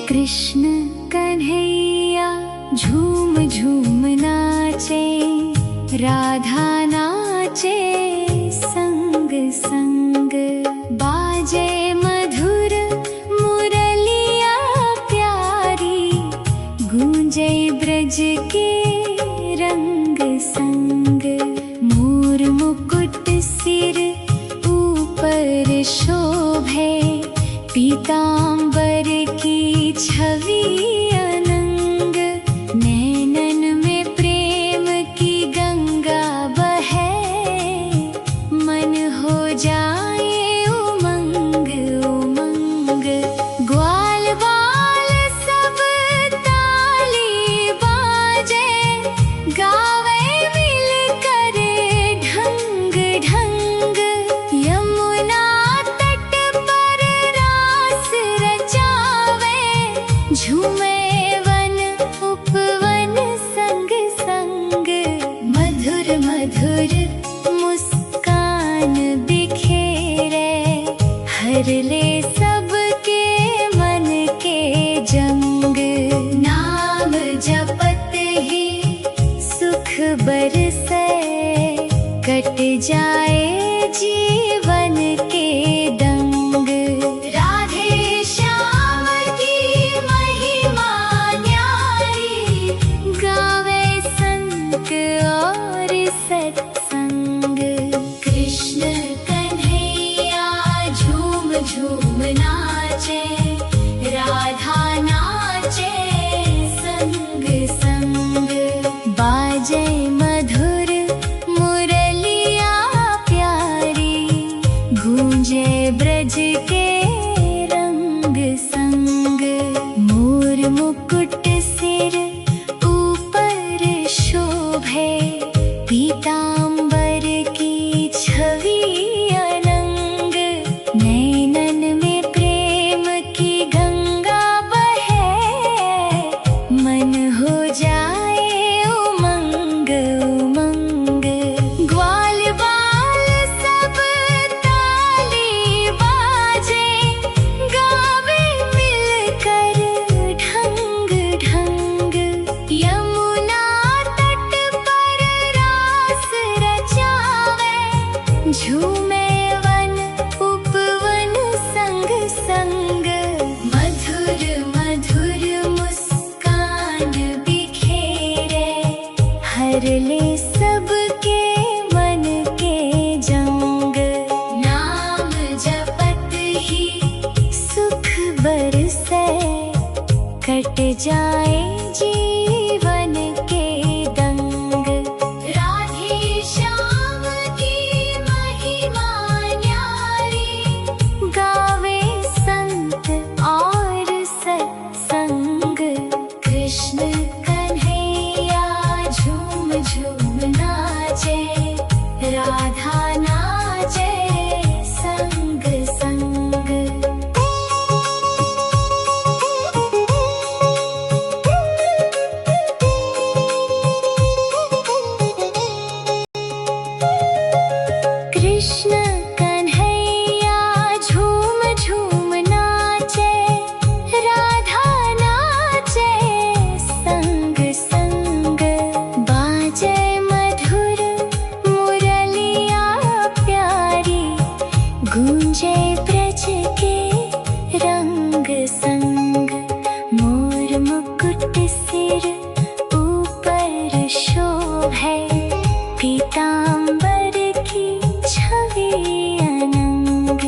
कृष्ण कन्हैया झूम झूम नाचे, राधा नाचे संग संग। बाजे मधुर मुरलिया प्यारी, गूंजे ब्रज के रंग संग। मोर मुकुट सिर ऊपर शोभे, पीतांबर की छवि अनंग। नैनन में प्रेम की गंगा बहे, मन हो जाए उमंग उमंग। ग्वाल बाल सब ताली बाजे, गावे मिलकर ढंग ढंग। यमुना तट पर रास रचावे, झूमे वन उपवन संग संग। मधुर मधुर मुस्कान बिखेरे, हर ले सबके मन के जंग। नाम जपत ही सुख बरसे, कट जाए जीवन के दंग। राधे श्याम की महिमा न्यारी, गावे संत और सत्संग। कृष्ण कन्हैया झूम झूम नाचे, राधा नाचे संग संग। बाजे मधुर मुरलिया प्यारी, गूंजे ब्रज के रंग संग। मोर मुकुट सिर ऊपर शोभे, पीतांबर की छवि अनंग। नैनन में प्रेम की गंगा बहे, मन हो जाए उमंग उमंग। ग्वाल बाल सब ताली बाजे, गावे मिलकर ढंग ढंग। यमुना तट पर रास रचावे, झूमे वन उपवन संग संग। मधुर मधुर मुस्कान बिखेरे, हर ले सबके मन के जंग। नाम जपत ही सुख बरसे, कट जाए जीवन के दंग। राधे श्याम की महिमा न्यारी, गावे संत और सत्संग। कृष्ण कन्हैया झूम झूम नाचे, राधा नाचे संग संग। कृष्ण कन्हैया झूम झूम नाचे, राधा नाचे संग संग। बाजे मधुर मुरलिया प्यारी, गूंजे ब्रज के रंग संग। मोर मुकुट सिर ऊपर शोभे, पीतांबर की छवि अनंग।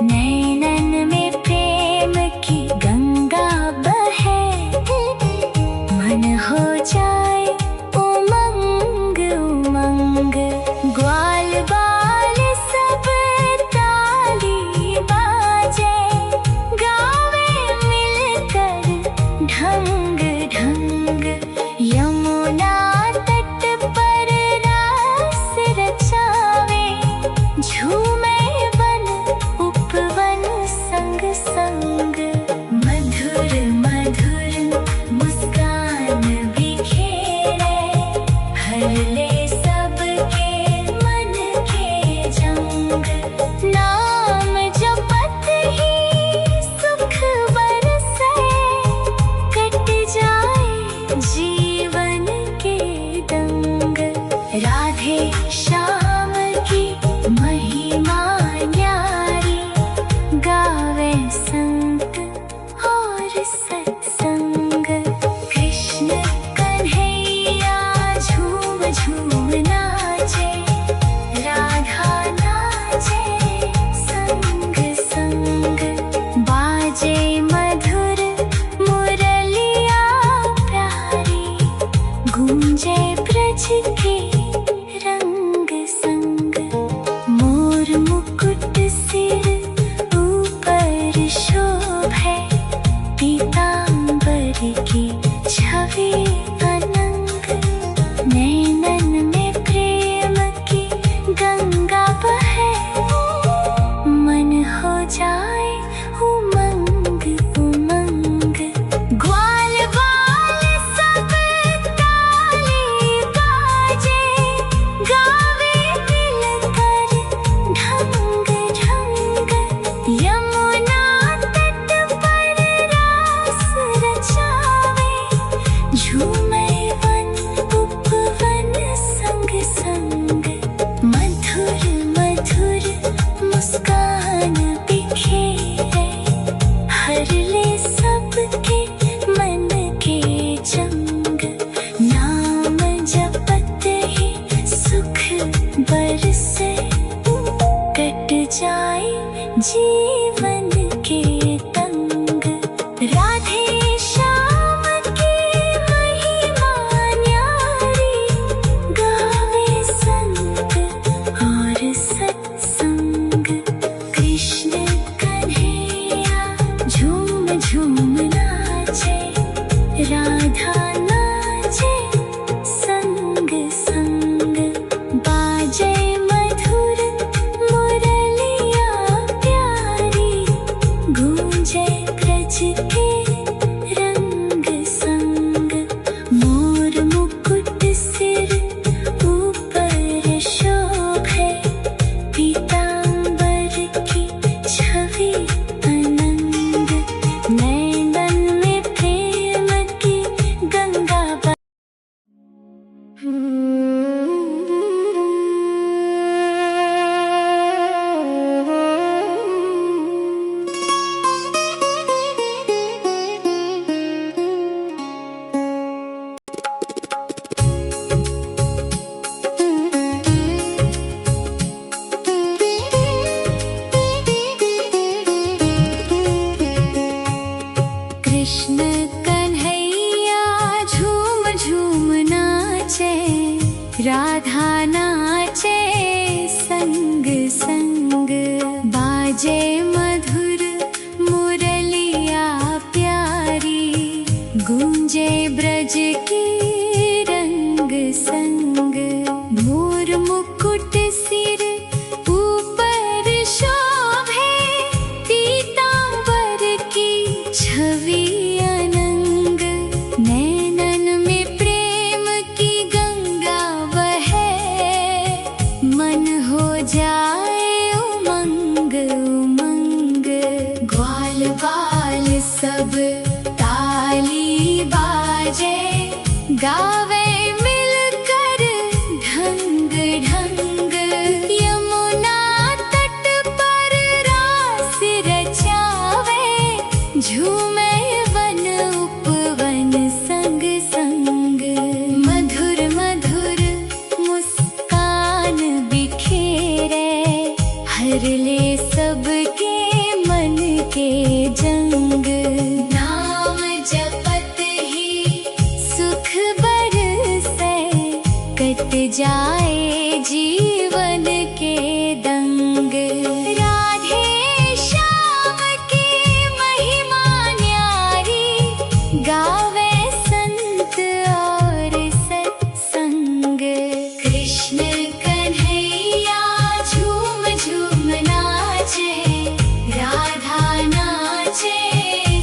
नैनन में प्रेम की गंगा बहे, मन हो जाए उमंग उमंग। ग्वाल बाल सब ताली मुस्कान बिखेरे, हर ले सबके मन के जंग। नाम जपत ही सुख बरसे, कट जाए जीवन के तंग। राधे श्याम की महिमा न्यारी, गावे संत और सत्संग। कृष्ण कन्हैया झूम झूम नाचे, राधा नाचे संग संग। बाजे मधुर मुरलिया प्यारी, गूंजे ब्रज के रंग संग। मोर मुकुट सिर ऊपर शोभे, पीतांबर की छवि अनंग। नैनन में प्रेम की गंगा बह। कृष्ण कन्हैया झूम झूम नाचे, राधा नाचे संग संग। बाजे मधुर मुरलिया प्यारी, गूंजे ब्रज की रंग संग। मोर मुकुट सिर ऊपर शोभे, पीतांबर की छवि अनंग। नैनन में प्रेम की गंगा बहे, मन हो जाए उमंग उमंग। ग्वाल बाल सब ताली बाजे, गावे मिलकर ढंग ढंग। यमुना तट पर रास रचावे, झूमे वन उपवन संग संग। मधुर मधुर मुस्कान बिखेरे, हर ले सबके मन के जंग। नाम जपत ही सुख बरसे, कट जाए जीवन के दंग। राधे श्याम की महिमा न्यारी, गावे संत और सत्संग। कृष्ण कन्हैया झूम झूम नाचे, राधा नाचे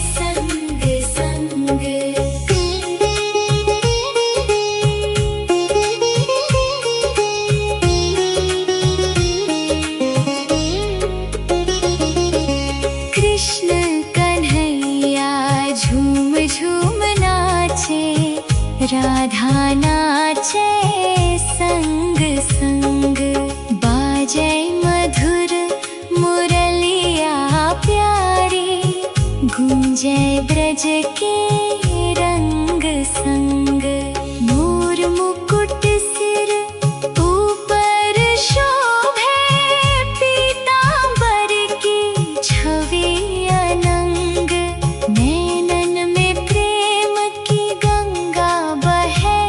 संग संग। कृष्ण कन्हैया झूम झूम नाचे, राधा नाचे संग संग। बाजे मधुर मुरलिया प्यारी, गूंजे ब्रज के रंग संग। मोर मुकुट सिर ऊपर शोभे, पीतांबर की छवि अनंग। नैनन में प्रेम की गंगा बहे,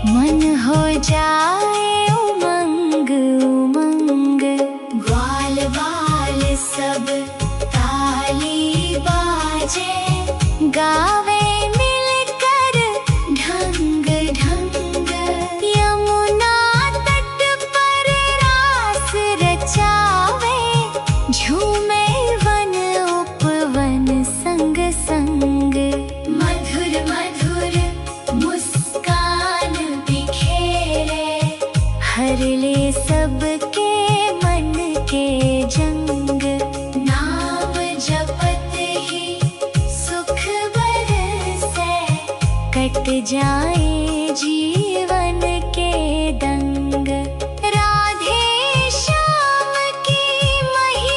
मन हो जाए उमंग उमंग। ग्वाल बाल सब ताली बाजे, गावे मिलकर ढंग ढंग। यमुना तट पर रास रचावे, झूमे वन उपवन संग संग। मधुर मधुर मुस्कान बिखेरे, हर ले सबके मन के जंग। नाम जपत ही सुख बरसे, कट जाए जीवन के दंग। राधे श्याम की महिमा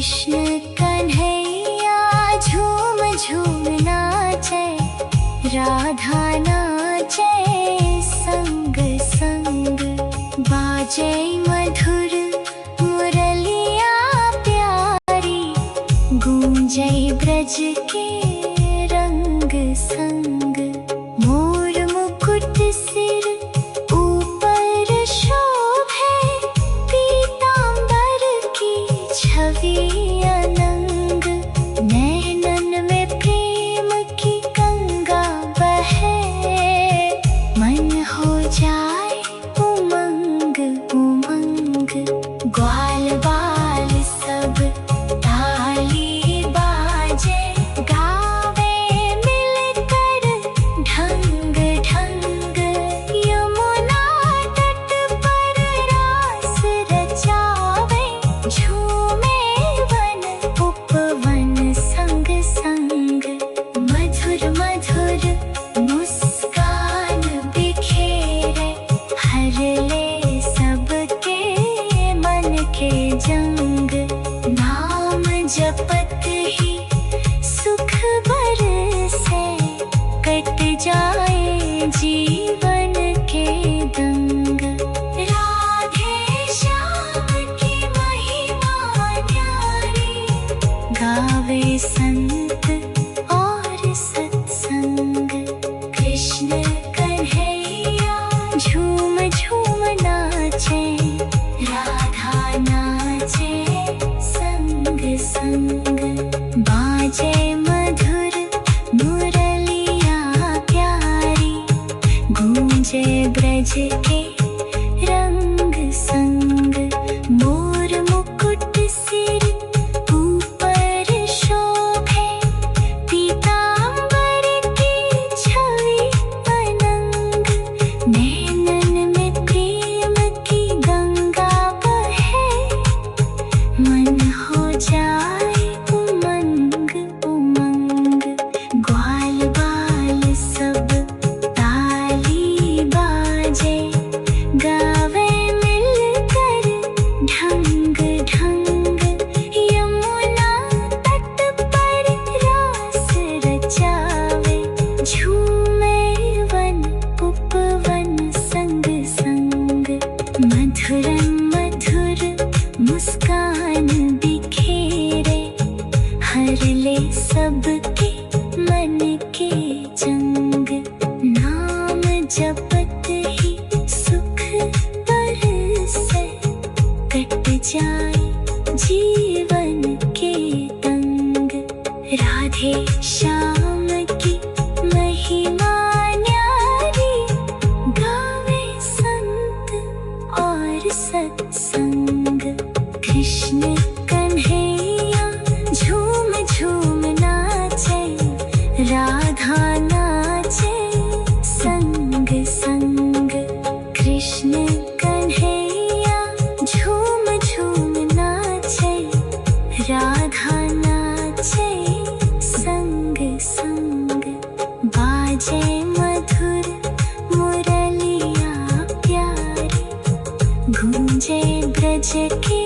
कृष्ण कन्हैया झूम झूम नाचे, राधा नाचे संग संग। बाजे मधुर मुरलिया प्यारी, गूंजे ब्रज के रंग संग। मोर मुकुट सिर ऊपर शोभे, पीतांबर की छवि अनंग। नैनन में प्रेम की गंगा बहे, मन हो जाए उमंग उमंग। ग्वाल बाल सब ताली बाजे, गावे मिलकर ढंग ढंग। यमुना तट पर रास रचावे, झूमे वन उपवन संग संग। मधुर मधुर मुस्कान बिखेरे, हर ले सबके मन के जंग। नाम जपत ही सुख बरसे, कट जाए जीवन के दंग। राधे श्याम की महिमा न्यारी, गावे संत और सत्संग। कृष्ण कन्हैया झूम झूम नाचे, राधा नाचे संग संग। बाजे मधुर मुरलिया प्यारी, गूंजे ब्रज के रंग संग। मोर मुकुट सिर ऊपर शोभे, पीतांबर की छवि अनंग। नैनन में प्रेम की गंगा बहे, मन हो जाए उमंग उमंग। ग्वाल बाल सब ताली बाजे, गावे मिलकर ढंग ढंग। यमुना तट पर रास रचावे, झूमे वन उपवन संग संग। मधुर मधुर मुस्कान बिखेरे, हर ले सबके मन के जंग। नाम जपत ही सुख बरसे, कट जाए जीवन के तंग। राधे श्याम की महिमा न्यारी, गावे संत और सत्संग। कृष्ण कन्हैया झूम झूम नाचे, राधा नाचे संग संग। कृष्ण कन्हैया झूम झूम नाचे, राधा नाचे संग संग। बाजे मधुर मुरलिया प्यारी, गूंजे ब्रज के